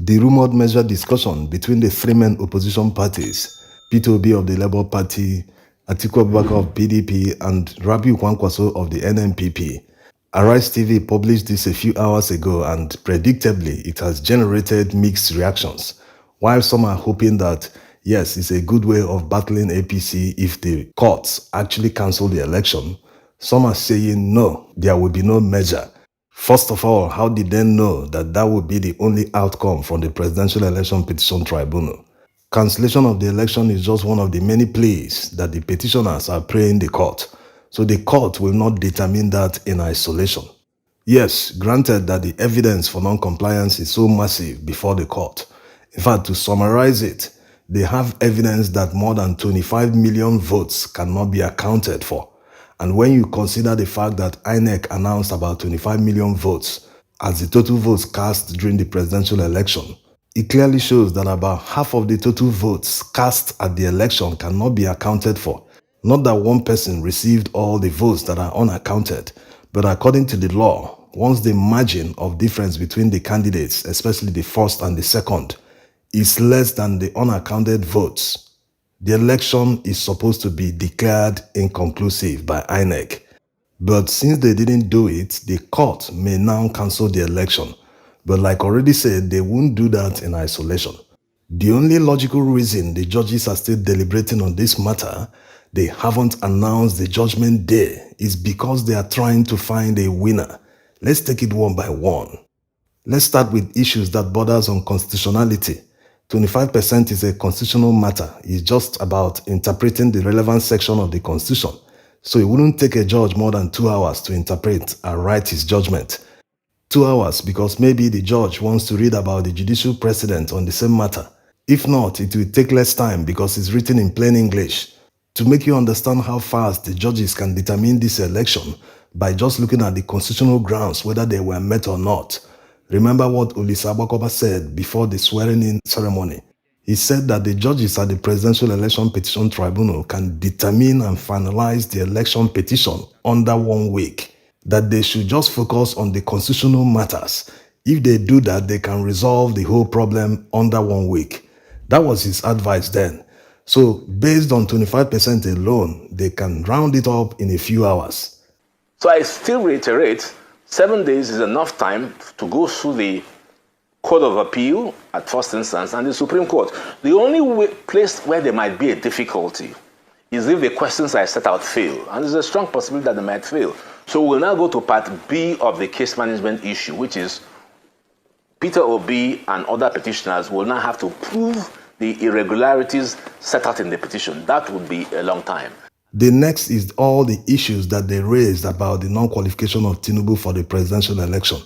The rumored measure discussion between the three main opposition parties, Peter Obi of the Labour Party, Atiku Abubakar of PDP, and kwakwanso of the NNPP. Arise TV published this a few hours ago, and predictably, it has generated mixed reactions. While some are hoping that, yes, it's a good way of battling APC if the courts actually cancel the election, some are saying no, there will be no measure. First of all, how did they know that that would be the only outcome from the Presidential Election Petition Tribunal? Cancellation of the election is just one of the many pleas that the petitioners are praying the court, so the court will not determine that in isolation. Yes, granted that the evidence for non-compliance is so massive before the court. In fact, to summarize it, they have evidence that more than 25 million votes cannot be accounted for. And when you consider the fact that INEC announced about 25 million votes as the total votes cast during the presidential election, it clearly shows that about half of the total votes cast at the election cannot be accounted for. Not that one person received all the votes that are unaccounted, but according to the law, once the margin of difference between the candidates, especially the first and the second, is less than the unaccounted votes, the election is supposed to be declared inconclusive by INEC. But since they didn't do it, the court may now cancel the election. But like already said, they won't do that in isolation. The only logical reason the judges are still deliberating on this matter, they haven't announced the judgment day, is because they are trying to find a winner. Let's take it one by one. Let's start with issues that borders on constitutionality. 25% is a constitutional matter. It's just about interpreting the relevant section of the Constitution. So it wouldn't take a judge more than 2 hours to interpret and write his judgment. 2 hours because maybe the judge wants to read about the judicial precedent on the same matter. If not, it will take less time because it's written in plain English. To make you understand how fast the judges can determine this election by just looking at the constitutional grounds whether they were met or not. Remember what Olisa Abakoba said before the swearing-in ceremony. He said that the judges at the Presidential Election Petition Tribunal can determine and finalize the election petition under 1 week, that they should just focus on the constitutional matters. If they do that, they can resolve the whole problem under 1 week. That was his advice then. So based on 25% alone, they can round it up in a few hours. So I still reiterate, 7 days is enough time to go through the Court of Appeal at first instance and the Supreme Court. The only place where there might be a difficulty is if the questions I set out fail. And there's a strong possibility that they might fail. So we'll now go to part B of the case management issue, which is Peter Obi and other petitioners will now have to prove the irregularities set out in the petition. That would be a long time. The next is all the issues that they raised about the non-qualification of Tinubu for the presidential election.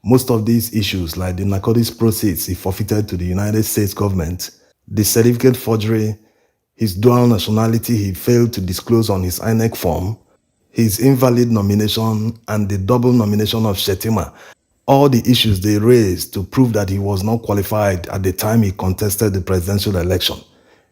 Most of these issues, like the narcotics proceeds he forfeited to the United States government, the certificate forgery, his dual nationality he failed to disclose on his INEC form, his invalid nomination, and the double nomination of Shetima, all the issues they raised to prove that he was not qualified at the time he contested the presidential election.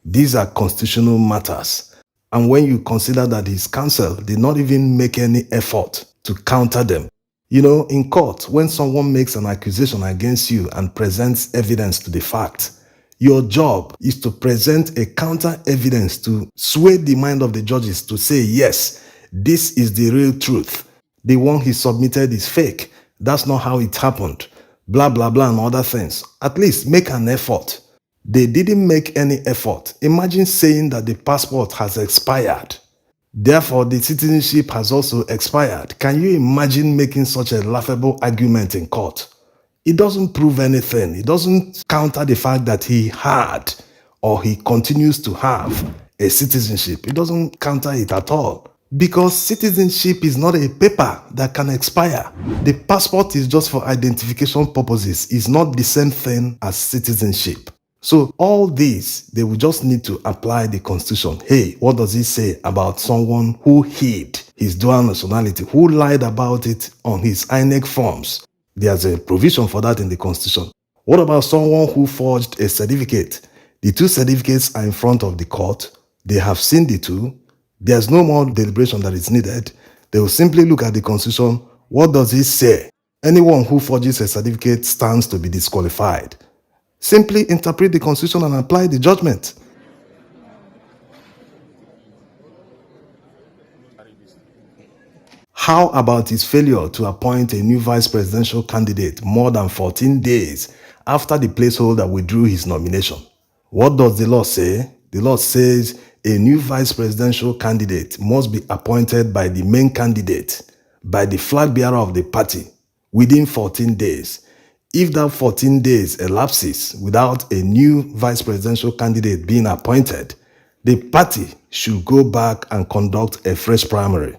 These are constitutional matters. And when you consider that his counsel did not even make any effort to counter them. You know, in court, when someone makes an accusation against you and presents evidence to the fact, your job is to present a counter evidence to sway the mind of the judges to say, yes, this is the real truth. The one he submitted is fake. That's not how it happened. Blah, blah, blah, and other things. At least make an effort. They didn't make any effort. Imagine saying that the passport has expired. Therefore, the citizenship has also expired. Can you imagine making such a laughable argument in court? It doesn't prove anything. It doesn't counter the fact that he had or he continues to have a citizenship. It doesn't counter it at all. Because citizenship is not a paper that can expire. The passport is just for identification purposes. It's not the same thing as citizenship. So all these, they will just need to apply the Constitution. Hey, what does it say about someone who hid his dual nationality, who lied about it on his INEC forms? There's a provision for that in the Constitution. What about someone who forged a certificate? The two certificates are in front of the court. They have seen the two. There's no more deliberation that is needed. They will simply look at the Constitution. What does it say? Anyone who forges a certificate stands to be disqualified. Simply interpret the Constitution and apply the judgment. How about his failure to appoint a new vice presidential candidate more than 14 days after the placeholder withdrew his nomination? What does the law say? The law says a new vice presidential candidate must be appointed by the main candidate, by the flag bearer of the party, within 14 days. If that 14 days elapses without a new vice presidential candidate being appointed, the party should go back and conduct a fresh primary.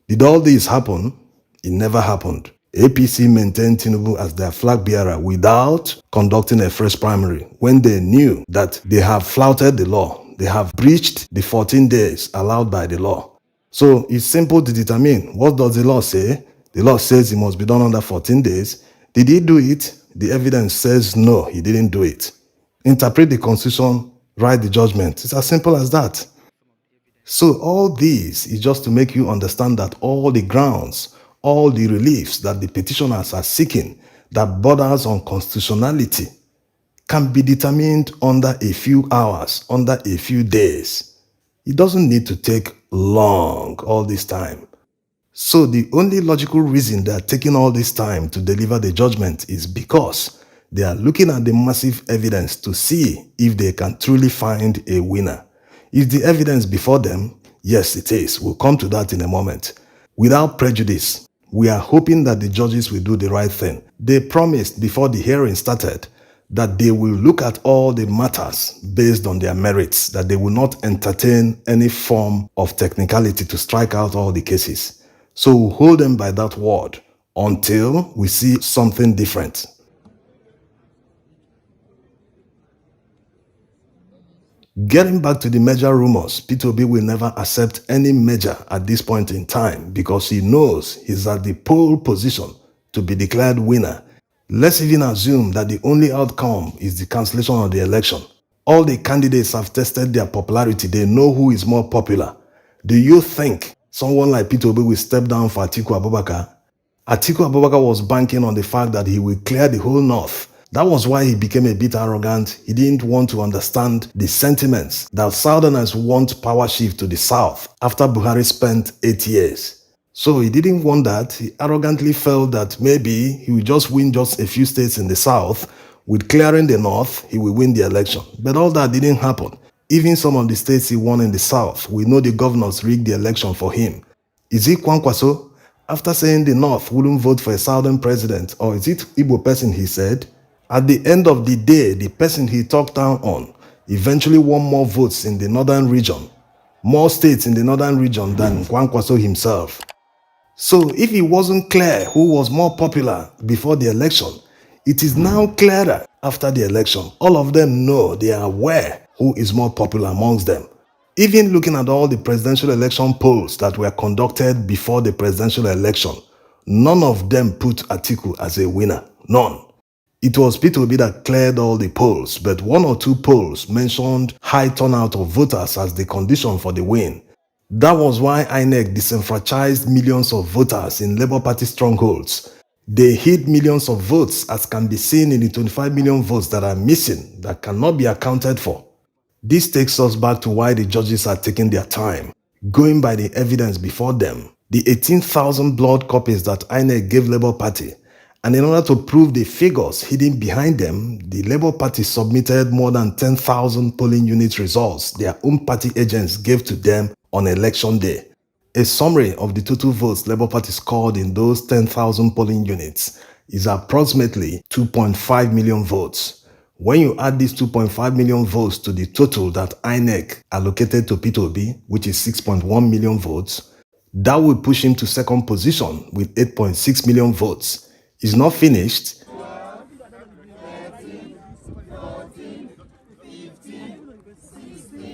Did all this happen? It never happened. APC maintained Tinubu as their flag bearer without conducting a fresh primary when they knew that they have flouted the law. They have breached the 14 days allowed by the law. So it's simple to determine. What does the law say? The law says it must be done under 14 days. Did he do it? The evidence says no, he didn't do it. Interpret the Constitution, write the judgment. It's as simple as that. So all this is just to make you understand that all the grounds, all the reliefs that the petitioners are seeking that borders on constitutionality can be determined under a few hours, under a few days. It doesn't need to take long all this time. So the only logical reason they are taking all this time to deliver the judgment is because they are looking at the massive evidence to see if they can truly find a winner. Is the evidence before them? Yes, it is. We'll come to that in a moment. Without prejudice, we are hoping that the judges will do the right thing. They promised before the hearing started that they will look at all the matters based on their merits, that they will not entertain any form of technicality to strike out all the cases. So we'll hold them by that word until we see something different. Getting back to the merger rumors, P2B will never accept any merger at this point in time because he knows he's at the pole position to be declared winner. Let's even assume that the only outcome is the cancellation of the election. All the candidates have tested their popularity. They know who is more popular. Do you think someone like P2B will step down for Atiku Abubakar? Atiku Abubakar was banking on the fact that he will clear the whole north. That was why he became a bit arrogant. He didn't want to understand the sentiments that Southerners want power shift to the south after Buhari spent 8 years. So he didn't want that. He arrogantly felt that maybe he would just win just a few states in the south. With clearing the north, he will win the election. But all that didn't happen. Even some of the states he won in the south, we know the governors rigged the election for him. Is it kwakwanso? After saying the north wouldn't vote for a southern president, or is it Igbo person he said? At the end of the day, the person he talked down on eventually won more votes in the northern region, more states in the northern region than kwakwanso himself. So if it wasn't clear who was more popular before the election, it is now clearer after the election. All of them know, they are aware who is more popular amongst them. Even looking at all the presidential election polls that were conducted before the presidential election, none of them put Atiku as a winner. None. It was P2B that cleared all the polls, but one or two polls mentioned high turnout of voters as the condition for the win. That was why INEC disenfranchised millions of voters in Labour Party strongholds. They hid millions of votes, as can be seen in the 25 million votes that are missing, that cannot be accounted for. This takes us back to why the judges are taking their time, going by the evidence before them. The 18,000 blood copies that INEC gave Labour Party, and in order to prove the figures hidden behind them, the Labour Party submitted more than 10,000 polling unit results their own party agents gave to them on election day. A summary of the total votes Labour Party scored in those 10,000 polling units is approximately 2.5 million votes. When you add these 2.5 million votes to the total that INEC allocated to P2B, which is 6.1 million votes, that will push him to second position with 8.6 million votes. Is not finished.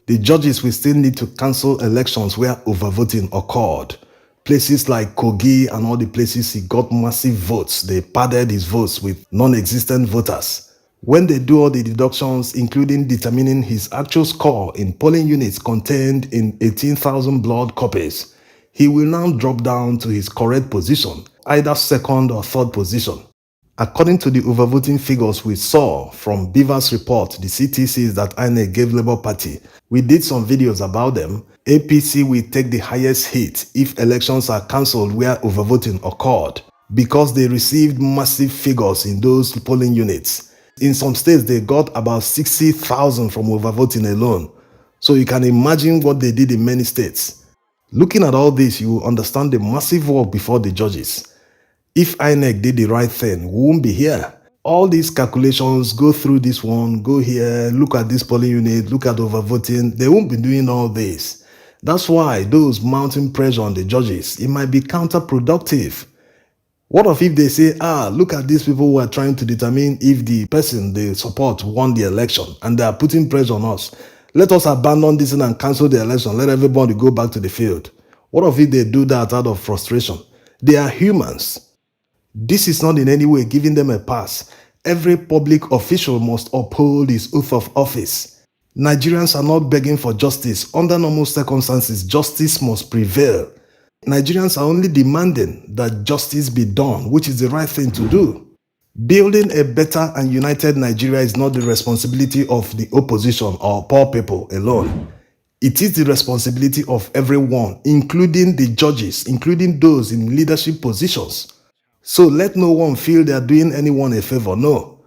The judges will still need to cancel elections where overvoting occurred. Places like Kogi and all the places he got massive votes, they padded his votes with non-existent voters. When they do all the deductions, including determining his actual score in polling units contained in 18,000 blood copies, he will now drop down to his correct position either second or third position. According to the overvoting figures we saw from Beaver's report, the CTCs that INEC gave Labour Party, we did some videos about them. APC will take the highest hit if elections are cancelled where overvoting occurred because they received massive figures in those polling units. In some states, they got about 60,000 from overvoting alone. So you can imagine what they did in many states. Looking at all this, you will understand the massive work before the judges. If INEC did the right thing, we won't be here. All these calculations, go through this one, go here, look at this polling unit, look at overvoting, they won't be doing all this. That's why those mounting pressure on the judges, it might be counterproductive. What if they say, look at these people who are trying to determine if the person they support won the election and they are putting pressure on us. Let us abandon this and cancel the election. Let everybody go back to the field. What if they do that out of frustration? They are humans. This is not in any way giving them a pass. Every public official must uphold his oath of office. Nigerians are not begging for justice. Under normal circumstances, justice must prevail. Nigerians are only demanding that justice be done, which is the right thing to do. Building a better and united Nigeria is not the responsibility of the opposition or poor people alone. It is the responsibility of everyone, including the judges, including those in leadership positions. So let no one feel they are doing anyone a favor. No.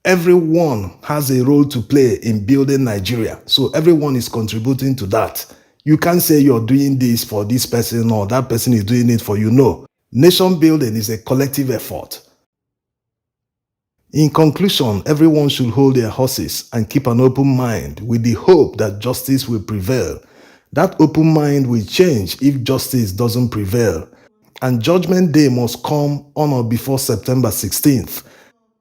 Everyone has a role to play in building Nigeria. So everyone is contributing to that. You can't say you're doing this for this person or that person is doing it for you. No. Nation building is a collective effort. In conclusion, everyone should hold their horses and keep an open mind with the hope that justice will prevail. That open mind will change if justice doesn't prevail. And Judgment Day must come on or before September 16th.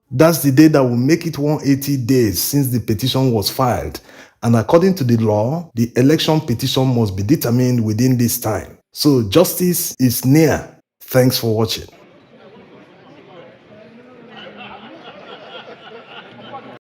That's the day that will make it 180 days since the petition was filed. And according to the law, the election petition must be determined within this time. So justice is near. Thanks for watching.